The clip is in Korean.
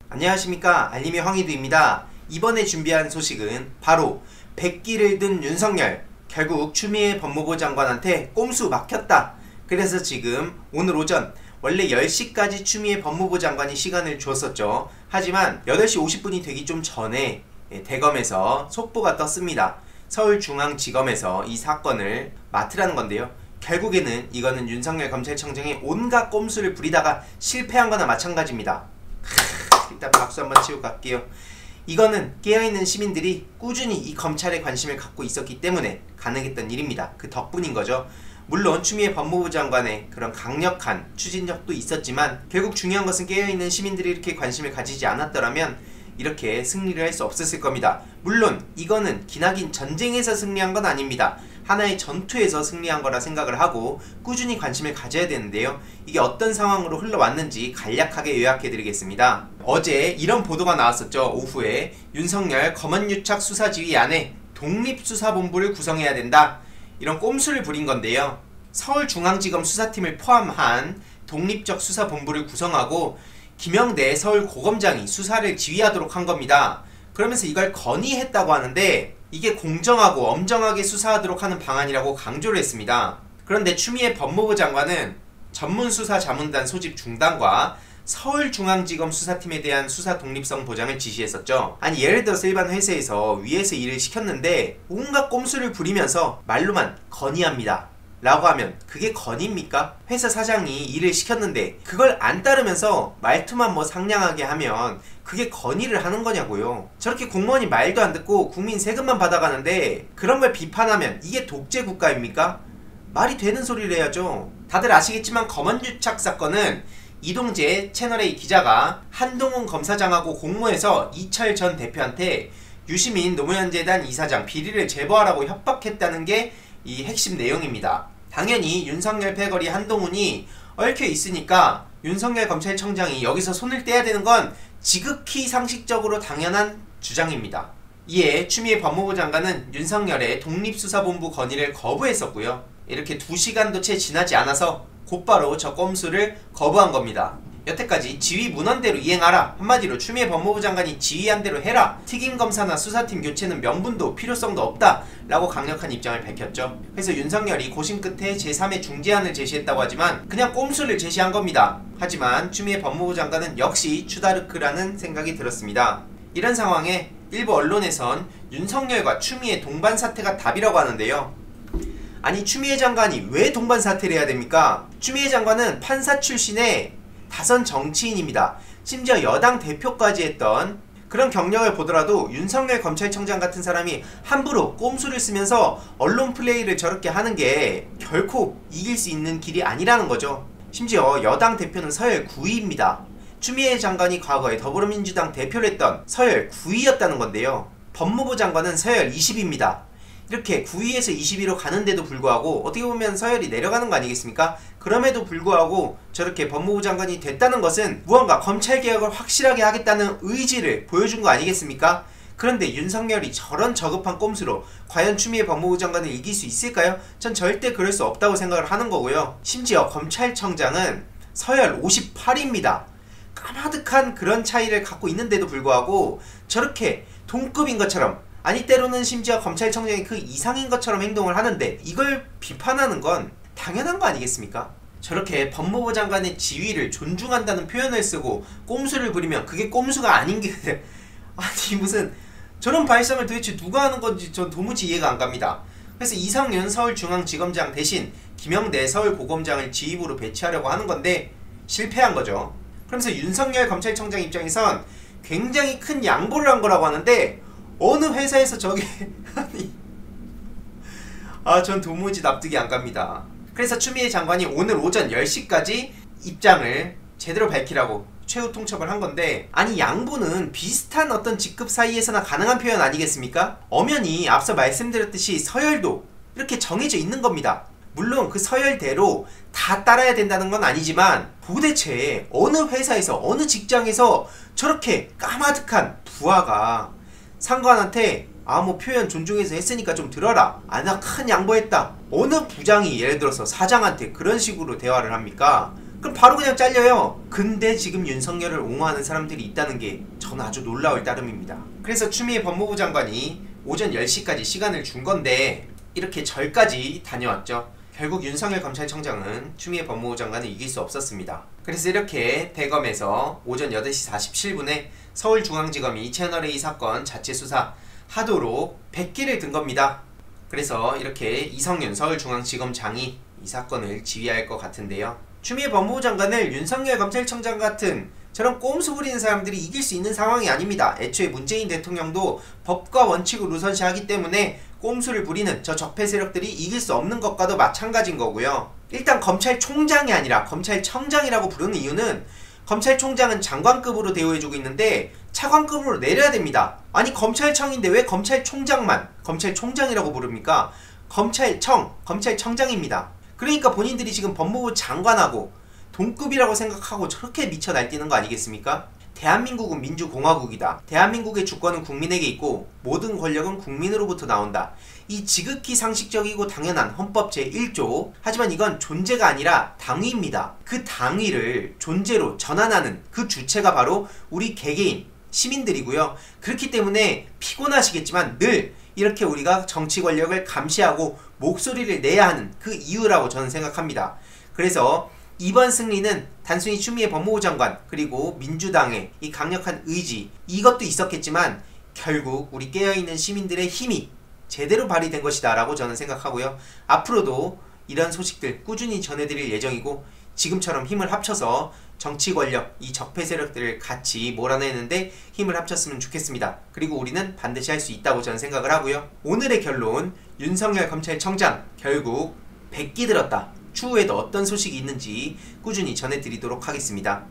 안녕하십니까, 알림의 황희두입니다. 이번에 준비한 소식은 바로 백기를 든 윤석열, 결국 추미애 법무부 장관한테 꼼수 막혔다. 그래서 지금 오늘 오전 원래 10시까지 추미애 법무부 장관이 시간을 주었었죠. 하지만 8시 50분이 되기 좀 전에 대검에서 속보가 떴습니다. 서울중앙지검에서 이 사건을 맡으라는 건데요. 결국에는 이거는 윤석열 검찰청장이 온갖 꼼수를 부리다가 실패한 거나 마찬가지입니다. 일단 박수 한번 치고 갈게요. 이거는 깨어있는 시민들이 꾸준히 이 검찰에 관심을 갖고 있었기 때문에 가능했던 일입니다. 그 덕분인 거죠. 물론 추미애 법무부 장관의 그런 강력한 추진력도 있었지만 결국 중요한 것은 깨어있는 시민들이 이렇게 관심을 가지지 않았더라면 이렇게 승리를 할 수 없었을 겁니다. 물론 이거는 기나긴 전쟁에서 승리한 건 아닙니다. 하나의 전투에서 승리한 거라 생각을 하고 꾸준히 관심을 가져야 되는데요. 이게 어떤 상황으로 흘러왔는지 간략하게 요약해드리겠습니다. 어제 이런 보도가 나왔었죠. 오후에 윤석열 검언유착 수사지휘 안에 독립수사본부를 구성해야 된다. 이런 꼼수를 부린 건데요. 서울중앙지검 수사팀을 포함한 독립적 수사본부를 구성하고 김영대 서울고검장이 수사를 지휘하도록 한 겁니다. 그러면서 이걸 건의했다고 하는데 이게 공정하고 엄정하게 수사하도록 하는 방안이라고 강조를 했습니다. 그런데 추미애 법무부 장관은 전문수사자문단 소집 중단과 서울중앙지검 수사팀에 대한 수사 독립성 보장을 지시했었죠. 아니 예를 들어서 일반 회사에서 위에서 일을 시켰는데 온갖 꼼수를 부리면서 말로만 건의합니다 라고 하면 그게 건의입니까? 회사 사장이 일을 시켰는데 그걸 안 따르면서 말투만 뭐 상냥하게 하면 그게 건의를 하는 거냐고요. 저렇게 공무원이 말도 안 듣고 국민 세금만 받아가는데 그런 걸 비판하면 이게 독재 국가입니까? 말이 되는 소리를 해야죠. 다들 아시겠지만 검언유착 사건은 이동재 채널A 기자가 한동훈 검사장하고 공모해서 이철 전 대표한테 유시민 노무현재단 이사장 비리를 제보하라고 협박했다는 게 이 핵심 내용입니다. 당연히 윤석열 패거리 한동훈이 얽혀 있으니까 윤석열 검찰청장이 여기서 손을 떼야 되는 건 지극히 상식적으로 당연한 주장입니다. 이에 추미애 법무부 장관은 윤석열의 독립수사본부 건의를 거부했었고요. 이렇게 2시간도 채 지나지 않아서 곧바로 저 꼼수를 거부한 겁니다. 여태까지 지휘 문헌대로 이행하라. 한마디로 추미애 법무부 장관이 지휘한 대로 해라. 특임검사나 수사팀 교체는 명분도 필요성도 없다 라고 강력한 입장을 밝혔죠. 그래서 윤석열이 고심 끝에 제3의 중재안을 제시했다고 하지만 그냥 꼼수를 제시한 겁니다. 하지만 추미애 법무부 장관은 역시 추다르크라는 생각이 들었습니다. 이런 상황에 일부 언론에선 윤석열과 추미애 동반 사태가 답이라고 하는데요. 아니 추미애 장관이 왜 동반 사퇴를 해야 됩니까? 추미애 장관은 판사 출신의 다선 정치인입니다. 심지어 여당 대표까지 했던 그런 경력을 보더라도 윤석열 검찰청장 같은 사람이 함부로 꼼수를 쓰면서 언론 플레이를 저렇게 하는 게 결코 이길 수 있는 길이 아니라는 거죠. 심지어 여당 대표는 서열 9위입니다. 추미애 장관이 과거에 더불어민주당 대표를 했던 서열 9위였다는 건데요. 법무부 장관은 서열 20위입니다. 이렇게 9위에서 20위로 가는데도 불구하고 어떻게 보면 서열이 내려가는 거 아니겠습니까? 그럼에도 불구하고 저렇게 법무부 장관이 됐다는 것은 무언가 검찰개혁을 확실하게 하겠다는 의지를 보여준 거 아니겠습니까? 그런데 윤석열이 저런 저급한 꼼수로 과연 추미애 법무부 장관을 이길 수 있을까요? 전 절대 그럴 수 없다고 생각을 하는 거고요. 심지어 검찰청장은 서열 58위입니다. 까마득한 그런 차이를 갖고 있는데도 불구하고 저렇게 동급인 것처럼 아니 때로는 심지어 검찰청장이 그 이상인 것처럼 행동을 하는데 이걸 비판하는 건 당연한 거 아니겠습니까? 저렇게 법무부 장관의 지위를 존중한다는 표현을 쓰고 꼼수를 부리면 그게 꼼수가 아닌 게 아니 무슨 저런 발상을 도대체 누가 하는 건지 전 도무지 이해가 안 갑니다. 그래서 이상윤 서울중앙지검장 대신 김영대 서울고검장을 지휘부로 배치하려고 하는 건데 실패한 거죠. 그러면서 윤석열 검찰청장 입장에선 굉장히 큰 양보를 한 거라고 하는데 어느 회사에서 저게 아니 전 도무지 납득이 안 갑니다. 그래서 추미애 장관이 오늘 오전 10시까지 입장을 제대로 밝히라고 최후 통첩을 한 건데 아니 양보는 비슷한 어떤 직급 사이에서나 가능한 표현 아니겠습니까? 엄연히 앞서 말씀드렸듯이 서열도 이렇게 정해져 있는 겁니다. 물론 그 서열대로 다 따라야 된다는 건 아니지만 도대체 어느 회사에서 어느 직장에서 저렇게 까마득한 부하가 상관한테 뭐 표현 존중해서 했으니까 좀 들어라. 나 큰 양보했다. 어느 부장이 예를 들어서 사장한테 그런 식으로 대화를 합니까? 그럼 바로 그냥 잘려요. 근데 지금 윤석열을 옹호하는 사람들이 있다는 게 저는 아주 놀라울 따름입니다. 그래서 추미애 법무부 장관이 오전 10시까지 시간을 준 건데 이렇게 절까지 다녀왔죠. 결국 윤석열 검찰청장은 추미애 법무부 장관을 이길 수 없었습니다. 그래서 이렇게 대검에서 오전 8시 47분에 서울중앙지검이 채널A 사건 자체 수사 하도록 100기를 든 겁니다. 그래서 이렇게 이성윤 서울중앙지검장이 이 사건을 지휘할 것 같은데요. 추미애 법무부 장관을 윤석열 검찰청장 같은 저런 꼼수 부리는 사람들이 이길 수 있는 상황이 아닙니다. 애초에 문재인 대통령도 법과 원칙을 우선시하기 때문에 꼼수를 부리는 저 적폐 세력들이 이길 수 없는 것과도 마찬가지인 거고요. 일단 검찰총장이 아니라 검찰청장이라고 부르는 이유는 검찰총장은 장관급으로 대우해주고 있는데 차관급으로 내려야 됩니다. 아니 검찰청인데 왜 검찰총장만 검찰총장이라고 부릅니까? 검찰청장입니다. 그러니까 본인들이 지금 법무부 장관하고 동급이라고 생각하고 저렇게 미쳐 날뛰는 거 아니겠습니까? 대한민국은 민주공화국이다. 대한민국의 주권은 국민에게 있고 모든 권력은 국민으로부터 나온다. 이 지극히 상식적이고 당연한 헌법 제1조. 하지만 이건 존재가 아니라 당위입니다. 그 당위를 존재로 전환하는 그 주체가 바로 우리 개개인 시민들이고요. 그렇기 때문에 피곤하시겠지만 늘 이렇게 우리가 정치 권력을 감시하고 목소리를 내야 하는 그 이유라고 저는 생각합니다. 그래서 이번 승리는 단순히 추미애 법무부 장관 그리고 민주당의 이 강력한 의지 이것도 있었겠지만 결국 우리 깨어있는 시민들의 힘이 제대로 발휘된 것이다 라고 저는 생각하고요. 앞으로도 이런 소식들 꾸준히 전해드릴 예정이고 지금처럼 힘을 합쳐서 정치 권력, 이 적폐 세력들을 같이 몰아내는데 힘을 합쳤으면 좋겠습니다. 그리고 우리는 반드시 할 수 있다고 저는 생각을 하고요. 오늘의 결론, 윤석열 검찰청장 결국 100기 들었다. 추후에도 어떤 소식이 있는지 꾸준히 전해드리도록 하겠습니다.